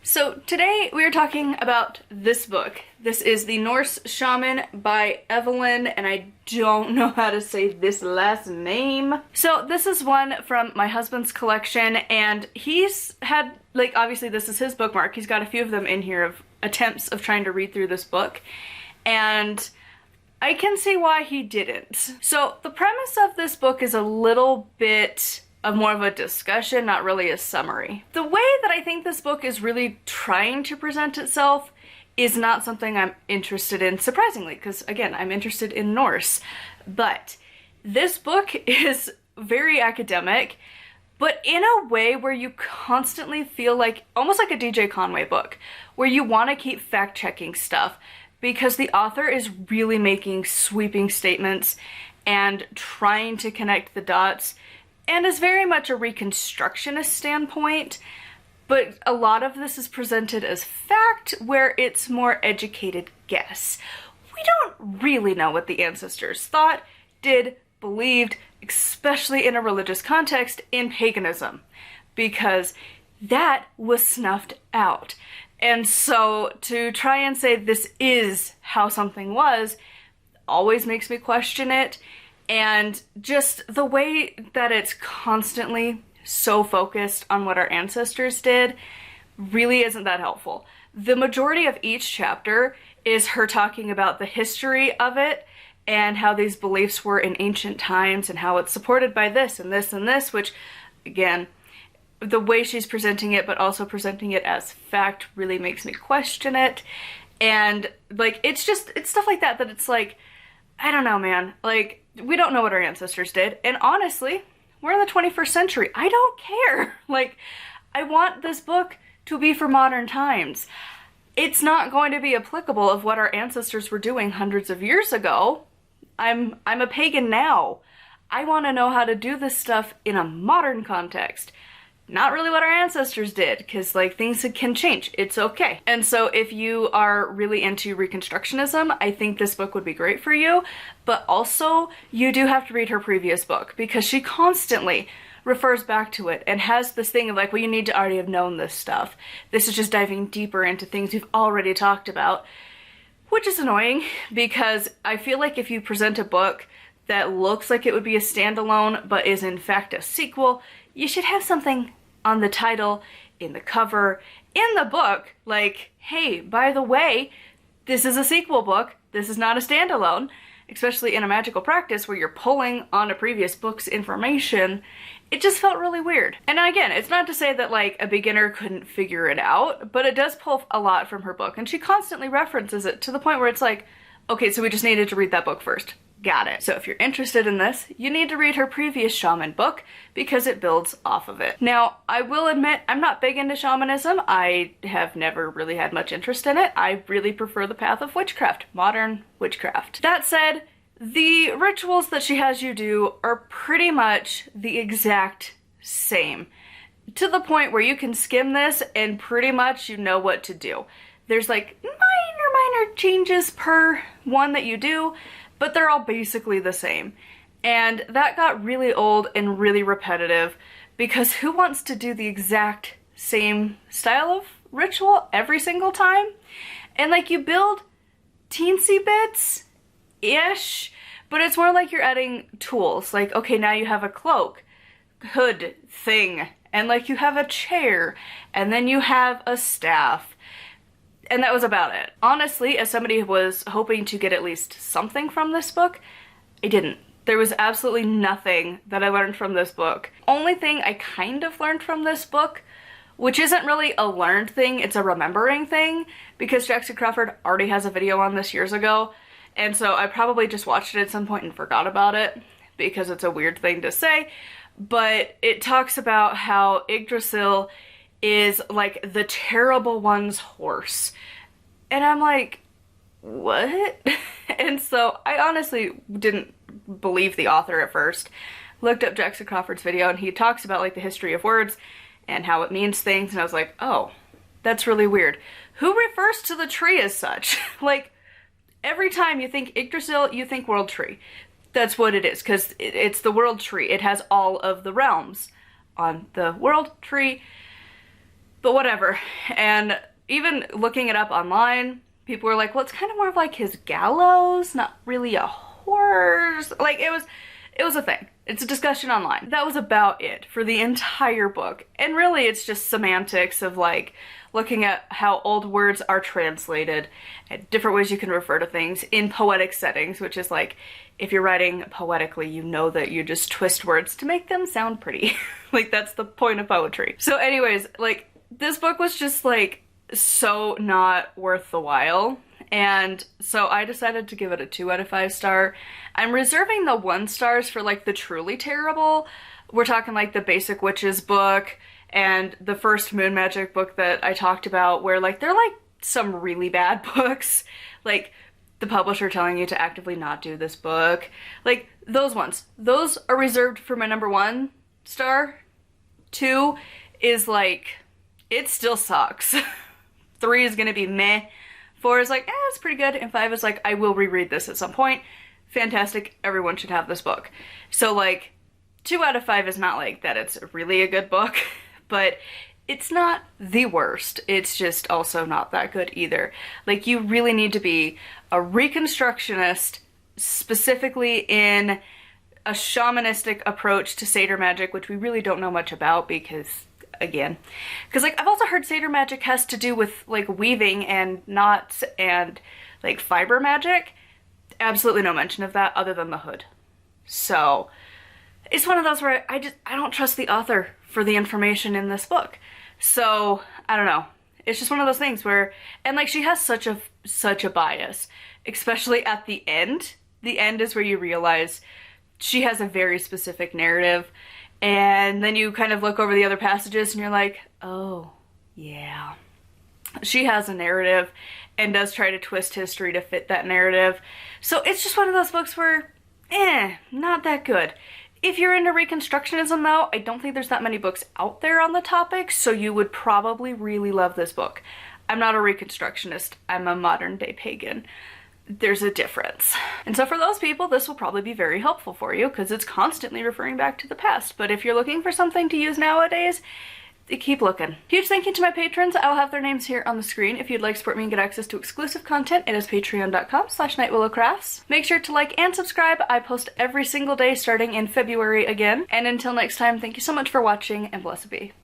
So today we are talking about this book. This is The Norse Shaman by Evelyn, and I don't know how to say this last name. So this is one from my husband's collection, and he's had, like, obviously this is his bookmark. He's got a few of them in here of attempts of trying to read through this book, and I can see why he didn't. So the premise of this book is a little bit of more of a discussion, not really a summary. The way that I think this book is really trying to present itself is not something I'm interested in, surprisingly, because again, I'm interested in Norse. But this book is very academic, but in a way where you constantly feel like, almost like a DJ Conway book, where you want to keep fact-checking stuff, because the author is really making sweeping statements and trying to connect the dots, and is very much a reconstructionist standpoint, but a lot of this is presented as fact where it's more educated guess. We don't really know what the ancestors thought, did, believed, especially in a religious context, in paganism, because that was snuffed out. And so to try and say this is how something was always makes me question it. And just the way that it's constantly so focused on what our ancestors did really isn't that helpful. The majority of each chapter is her talking about the history of it and how these beliefs were in ancient times and how it's supported by this and this and this, which, again, the way she's presenting it, but also presenting it as fact, really makes me question it. And, like, it's stuff like that it's like, I don't know, man. Like, we don't know what our ancestors did, and honestly, we're in the 21st century. I don't care. Like, I want this book to be for modern times. It's not going to be applicable of what our ancestors were doing hundreds of years ago. I'm a pagan now. I want to know how to do this stuff in a modern context. Not really what our ancestors did, because, like, things can change. It's okay. And so if you are really into Reconstructionism, I think this book would be great for you. But also, you do have to read her previous book, because she constantly refers back to it and has this thing of, like, well, you need to already have known this stuff. This is just diving deeper into things we've already talked about, which is annoying, because I feel like if you present a book that looks like it would be a standalone, but is in fact a sequel, you should have something on the title, in the cover, in the book, like, hey, by the way, this is a sequel book, this is not a standalone, especially in a magical practice where you're pulling on a previous book's information. It just felt really weird. And again, it's not to say that, like, a beginner couldn't figure it out, but it does pull a lot from her book, and she constantly references it to the point where it's like, okay, so we just needed to read that book first. Got it. So if you're interested in this, you need to read her previous shaman book because it builds off of it. Now, I will admit, I'm not big into shamanism. I have never really had much interest in it. I really prefer the path of witchcraft, modern witchcraft. That said, the rituals that she has you do are pretty much the exact same, to the point where you can skim this and pretty much you know what to do. There's, like, minor changes per one that you do, but they're all basically the same. And that got really old and really repetitive, because who wants to do the exact same style of ritual every single time? And, like, you build teensy bits-ish, but it's more like you're adding tools. Like, okay, now you have a cloak, hood thing, and, like, you have a chair, and then you have a staff. And that was about it. Honestly, as somebody who was hoping to get at least something from this book, I didn't. There was absolutely nothing that I learned from this book. Only thing I kind of learned from this book, which isn't really a learned thing, it's a remembering thing, because Jackson Crawford already has a video on this years ago, and so I probably just watched it at some point and forgot about it, because it's a weird thing to say, but it talks about how Yggdrasil is, like, the terrible one's horse. And I'm like, what? And so I honestly didn't believe the author at first. Looked up Jackson Crawford's video, and he talks about, like, the history of words and how it means things, and I was like, oh, that's really weird. Who refers to the tree as such? Like, every time you think Yggdrasil, you think World Tree. That's what it is, because it's the World Tree. It has all of the realms on the World Tree. But whatever. And even looking it up online, people were like, well, it's kind of more of like his gallows, not really a horse. Like, it was a thing. It's a discussion online. That was about it for the entire book. And really it's just semantics of like looking at how old words are translated and different ways you can refer to things in poetic settings, which is like, if you're writing poetically, you know that you just twist words to make them sound pretty. Like, that's the point of poetry. So anyways, like, this book was just like so not worth the while. And so I decided to give it a 2 out of 5 star. I'm reserving the 1 stars for like the truly terrible. We're talking like the Basic Witches book and the first Moon Magic book that I talked about, where like they're like some really bad books. Like the publisher telling you to actively not do this book. Like those ones. Those are reserved for my number 1 star. 2 is like, it still sucks. 3 is gonna be meh. 4 is like, it's pretty good. And 5 is like, I will reread this at some point. Fantastic. Everyone should have this book. So like, 2 out of 5 is not like that it's really a good book, but it's not the worst. It's just also not that good either. Like, you really need to be a Reconstructionist, specifically in a shamanistic approach to satyr magic, which we really don't know much about because, again, because like I've also heard satyr magic has to do with like weaving and knots and like fiber magic. Absolutely no mention of that other than the hood. So it's one of those where I don't trust the author for the information in this book. So I don't know. It's just one of those things where, and like she has such a bias, especially at the end. The end is where you realize she has a very specific narrative. And then you kind of look over the other passages and you're like, oh, yeah. She has a narrative and does try to twist history to fit that narrative. So it's just one of those books where, not that good. If you're into Reconstructionism though, I don't think there's that many books out there on the topic, so you would probably really love this book. I'm not a Reconstructionist, I'm a modern day pagan. There's a difference. And so for those people, this will probably be very helpful for you because it's constantly referring back to the past. But if you're looking for something to use nowadays, keep looking. Huge thank you to my patrons. I'll have their names here on the screen. If you'd like to support me and get access to exclusive content, it is patreon.com/nightwillowcrafts. Make sure to like and subscribe. I post every single day starting in February again. And until next time, thank you so much for watching and blessed be.